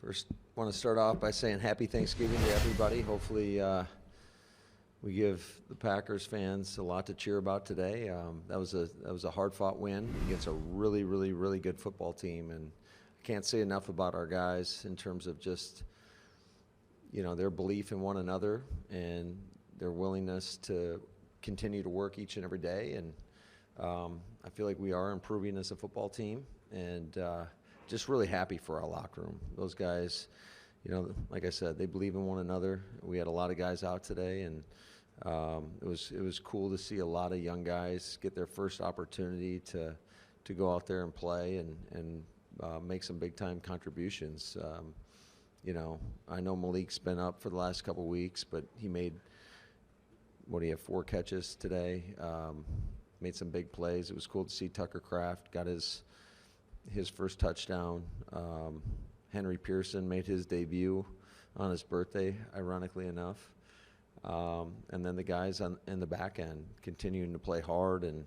First, want to start off by saying happy Thanksgiving to everybody. Hopefully, we give the Packers fans a lot to cheer about today. That was a hard-fought win against a really, really, really good football team, and I can't say enough about our guys in terms of just, their belief in one another and their willingness to continue to work each and every day. And I feel like we are improving as a football team, and just really happy for our locker room. Those guys, like I said, they believe in one another. We had a lot of guys out today, and it was cool to see a lot of young guys get their first opportunity to go out there and play and make some big time contributions. I know Malik's been up for the last couple weeks, but he made 4 catches today. Made some big plays. It was cool to see Tucker Kraft got his first touchdown. Henry Pearson made his debut on his birthday, ironically enough. And then the guys in the back end continuing to play hard, and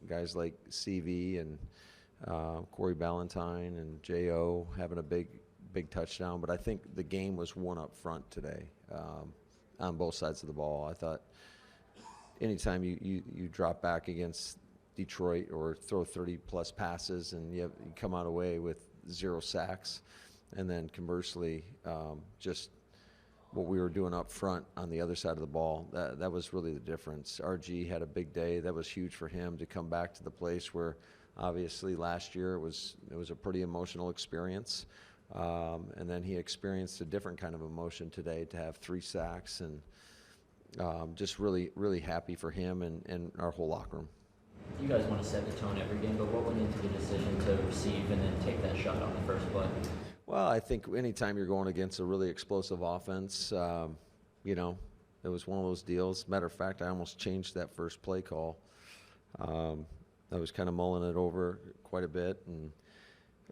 guys like CV and Corey Ballantyne and J.O. having a big touchdown. But I think the game was won up front today on both sides of the ball. I thought anytime you drop back against Detroit or throw 30-plus passes and you come out away with 0 sacks, and then conversely, just what we were doing up front on the other side of the ball, that was really the difference. RG had a big day. That was huge for him to come back to the place where obviously last year it was a pretty emotional experience. And then he experienced a different kind of emotion today to have 3 sacks, and just really, really happy for him and our whole locker room. You guys want to set the tone every game, but what went into the decision to receive and then take that shot on the first play? Well, I think anytime you're going against a really explosive offense, it was one of those deals. Matter of fact, I almost changed that first play call. I was kind of mulling it over quite a bit, and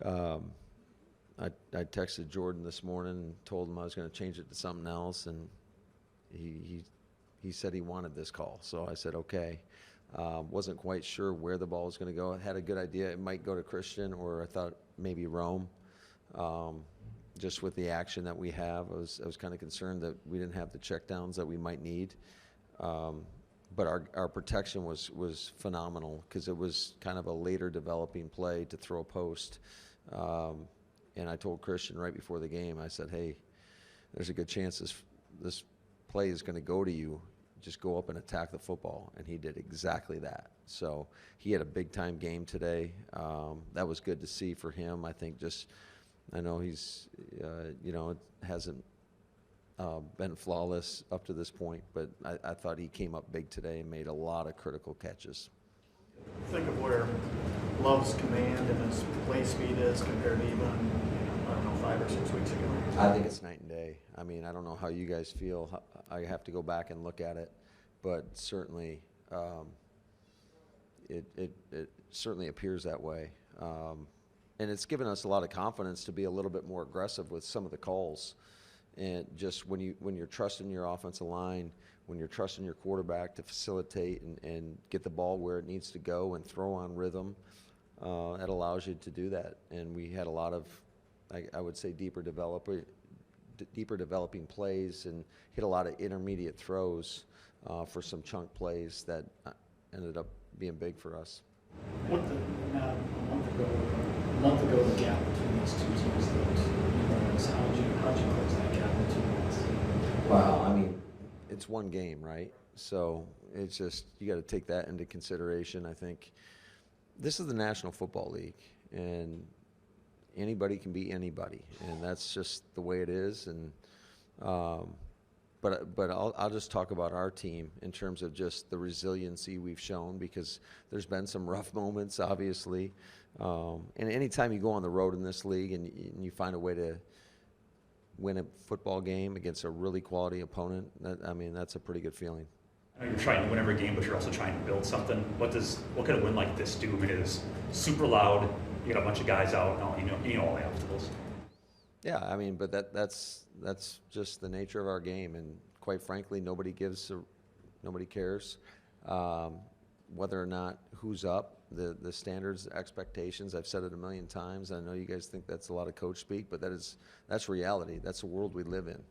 I texted Jordan this morning and told him I was going to change it to something else, and he said he wanted this call. So I said, okay. Wasn't quite sure where the ball was going to go. I had a good idea. It might go to Christian, or I thought maybe Rome. Just with the action that we have, I was kind of concerned that we didn't have the checkdowns that we might need. But our protection was phenomenal, because it was kind of a later developing play to throw a post. And I told Christian right before the game, I said, hey, there's a good chance this play is going to go to you. Just go up and attack the football. And he did exactly that. So he had a big-time game today. That was good to see for him. I think I know he's, it hasn't been flawless up to this point, but I thought he came up big today and made a lot of critical catches. Think of where Love's command and his play speed is compared to even, 5 or 6 weeks ago. I think it's night and day. I mean, I don't know how you guys feel. I have to go back and look at it, but certainly it certainly appears that way. And it's given us a lot of confidence to be a little bit more aggressive with some of the calls. And just when you're trusting your offensive line, when you're trusting your quarterback to facilitate and get the ball where it needs to go and throw on rhythm, it allows you to do that. And we had a lot of, I would say, deeper developing plays, and hit a lot of intermediate throws for some chunk plays that ended up being big for us. A month ago, the gap between these two teams looked. How'd you close that gap in 2 months? Well, I mean, it's one game, right? So it's just, you got to take that into consideration. I think this is the National Football League, and anybody can beat anybody, and that's just the way it is. And but I'll just talk about our team in terms of just the resiliency we've shown, because there's been some rough moments, obviously. And anytime you go on the road in this league and you find a way to win a football game against a really quality opponent, that's a pretty good feeling. I know you're trying to win every game, but you're also trying to build something. What could a win like this do? I mean, it is super loud. You got a bunch of guys out, and all the obstacles. Yeah, I mean, but that's just the nature of our game, and quite frankly, nobody cares whether or not who's up. the standards, expectations. I've said it a million times. I know you guys think that's a lot of coach speak, but that's reality. That's the world we live in.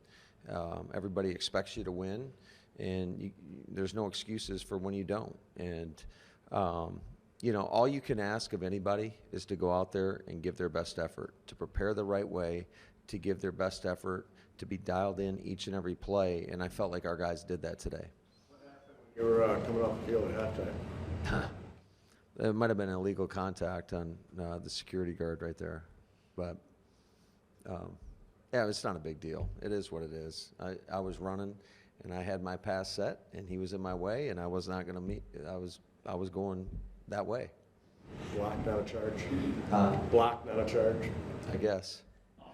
Everybody expects you to win, and there's no excuses for when you don't. And all you can ask of anybody is to go out there and give their best effort, to prepare the right way, to give their best effort, to be dialed in each and every play. And I felt like our guys did that today. You were coming off the field at halftime. There might have been an illegal contact on the security guard right there. But, yeah, it's not a big deal. It is what it is. I was running, and I had my pass set, and he was in my way, and I was not going to meet. I was going that way. Block, not a charge. Block, not a charge. I guess.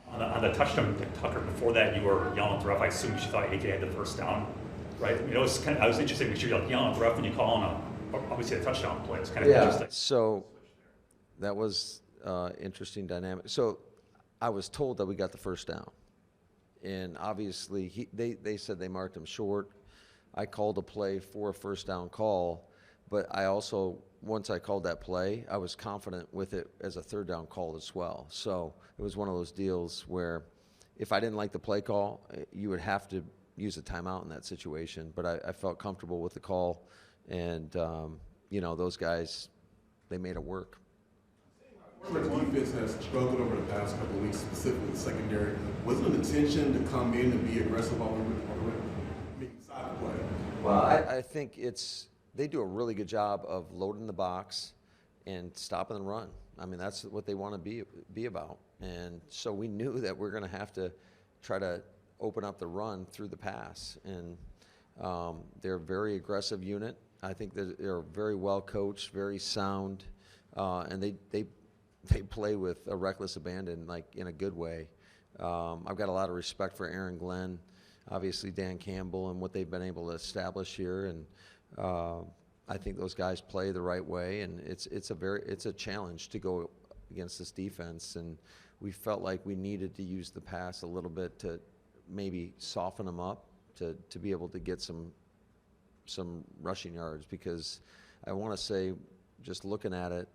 On the touchdown, Tucker, before that you were yelling at the ref. I assume you thought AK had the first down, right? I was interested because you're yelling at the ref when you call on obviously a touchdown play. It's kind of interesting. So that was interesting dynamic. So I was told that we got the first down, and obviously they said they marked him short. I called a play for a first down call, but I also, once I called that play, I was confident with it as a third down call as well. So it was one of those deals where if I didn't like the play call, you would have to use a timeout in that situation. But I felt comfortable with the call, and those guys, they made it work. The defense has struggled over the past couple of weeks, specifically the secondary. Was it an intention to come in and be aggressive on the side of the play? Well, I think they do a really good job of loading the box and stopping the run. I mean, that's what they want to be about. And so we knew that we're going to have to try to open up the run through the pass. And they're a very aggressive unit. I think that they're very well coached, very sound, and they play with a reckless abandon, like in a good way. I've got a lot of respect for Aaron Glenn, obviously Dan Campbell, and what they've been able to establish here. And I think those guys play the right way, and it's a challenge to go against this defense. And we felt like we needed to use the pass a little bit to maybe soften them up to be able to get some rushing yards, because I want to say, just looking at it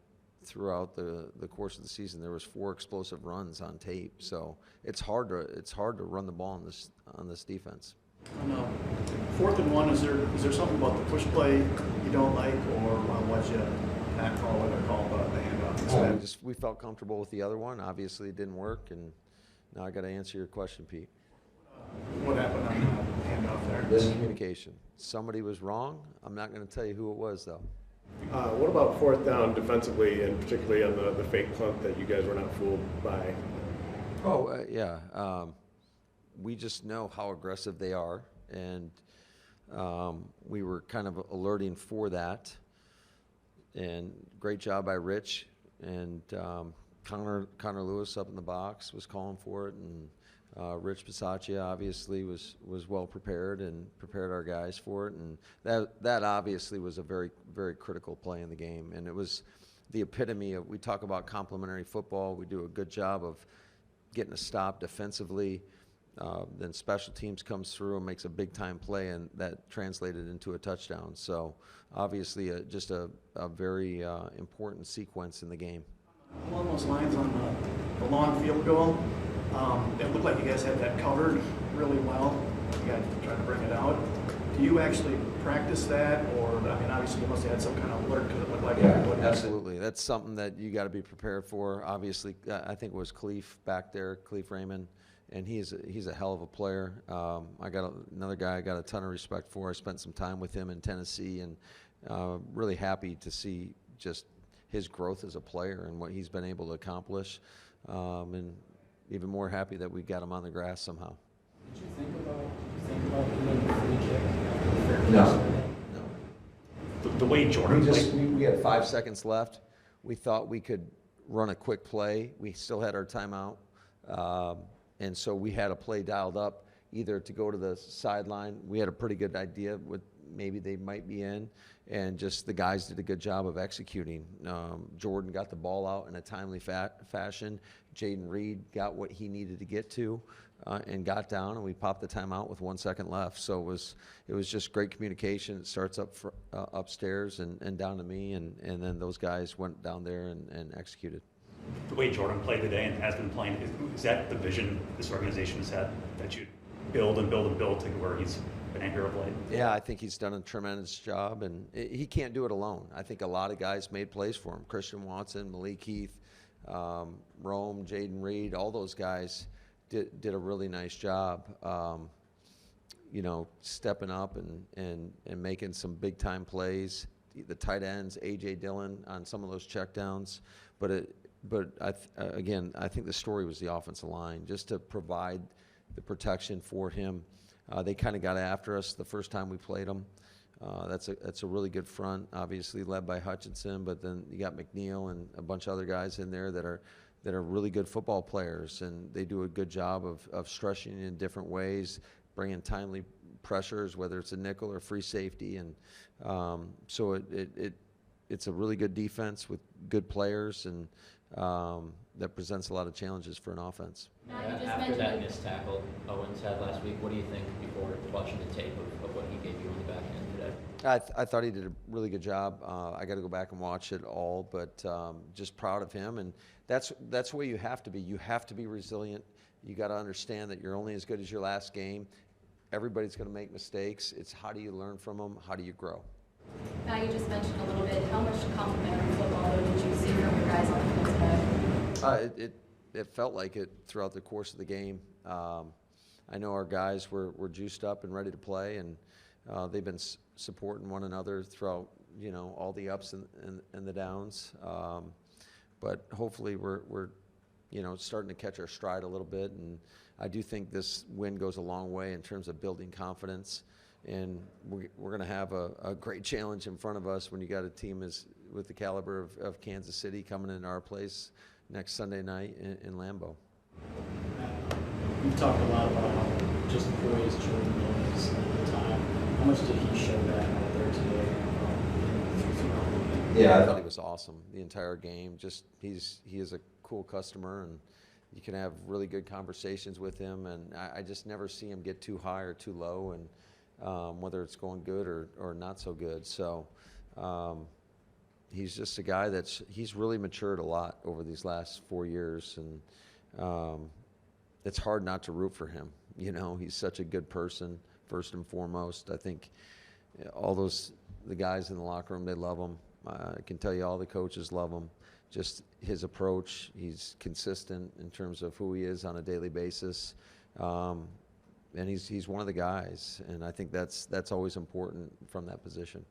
throughout the course of the season, there was 4 explosive runs on tape. So it's hard to run the ball on this defense. On 4th and 1, is there something about the push play you don't like, or what you not call it or call the handoff? We felt comfortable with the other one. Obviously, it didn't work, and now I got to answer your question, Pete. What happened on the handoff there? Miscommunication. Somebody was wrong. I'm not going to tell you who it was, though. What about 4th down defensively, and particularly on the fake punt that you guys were not fooled by? Yeah. We just know how aggressive they are, and we were kind of alerting for that. And great job by Rich, and Connor Lewis up in the box was calling for it, and Rich Bisaccia obviously was well prepared and prepared our guys for it, and that obviously was a very, very critical play in the game. And it was the epitome of, we talk about complementary football. We do a good job of getting a stop defensively. Then special teams comes through and makes a big time play, and that translated into a touchdown. So obviously just a very important sequence in the game. Along those lines, on the long field goal, it looked like you guys had that covered really well. You guys tried to bring it out. Do you actually practice that, or, I mean, obviously you must have had some kind of alert because it looked like everybody. Absolutely. That's something that you got to be prepared for. Obviously, I think it was Cleef back there, Cleef Raymond, and he's a hell of a player. I got another guy I got a ton of respect for. I spent some time with him in Tennessee, and really happy to see just his growth as a player and what he's been able to accomplish, and even more happy that we got him on the grass somehow. Did you think about doing the free kick after the fair catch? No. The way Jordan played. We had 5 seconds left. We thought we could run a quick play. We still had our timeout, and so we had a play dialed up, either to go to the sideline. We had a pretty good idea with maybe they might be in, and just the guys did a good job of executing. Jordan got the ball out in a timely fashion. Jaden Reed got what he needed to get to and got down, and we popped the timeout with 1 second left. So it was just great communication. It starts upstairs and down to me, and then those guys went down there and executed. The way Jordan played today and has been playing, is that the vision this organization has had, that you build and build and build to where he's been a hero of late? Yeah, I think he's done a tremendous job, and he can't do it alone. I think a lot of guys made plays for him. Christian Watson, Malik Heath, Rome, Jaden Reed, all those guys did a really nice job, stepping up and making some big-time plays. The tight ends, A.J. Dillon on some of those checkdowns. But I think the story was the offensive line, just to provide the protection for him. They kind of got after us the first time we played them. That's a really good front, obviously led by Hutchinson, but then you got McNeil and a bunch of other guys in there that are really good football players, and they do a good job of stretching in different ways, bringing timely pressures, whether it's a nickel or free safety, and so it's a really good defense with good players, and that presents a lot of challenges for an offense. Yeah, after that missed tackle Owens had last week, what do you think before watching the tape of what he gave you on the back end today? I thought he did a really good job. I got to go back and watch it all, but just proud of him. And that's the way you have to be. You have to be resilient. You got to understand that you're only as good as your last game. Everybody's going to make mistakes. It's how do you learn from them? How do you grow? Now you just mentioned a little bit, how much complimentary football did you see from your guys on the field today? It felt like it throughout the course of the game. I know our guys were juiced up and ready to play, and they've been supporting one another throughout all the ups and the downs. But hopefully we're starting to catch our stride a little bit, and I do think this win goes a long way in terms of building confidence. And we're going to have a great challenge in front of us when you got a team with the caliber of Kansas City coming into our place next Sunday night in Lambeau. We've talked a lot about how just poised Jordan is at the time. How much did he show that out there today? Yeah, I thought he was awesome the entire game. Just he is a cool customer, and you can have really good conversations with him. And I just never see him get too high or too low, and whether it's going good or not so good. So he's just a guy he's really matured a lot over these last 4 years, and it's hard not to root for him. He's such a good person, first and foremost. I think the guys in the locker room, they love him. I can tell you all the coaches love him. Just his approach, he's consistent in terms of who he is on a daily basis. And he's one of the guys, and I think that's always important from that position.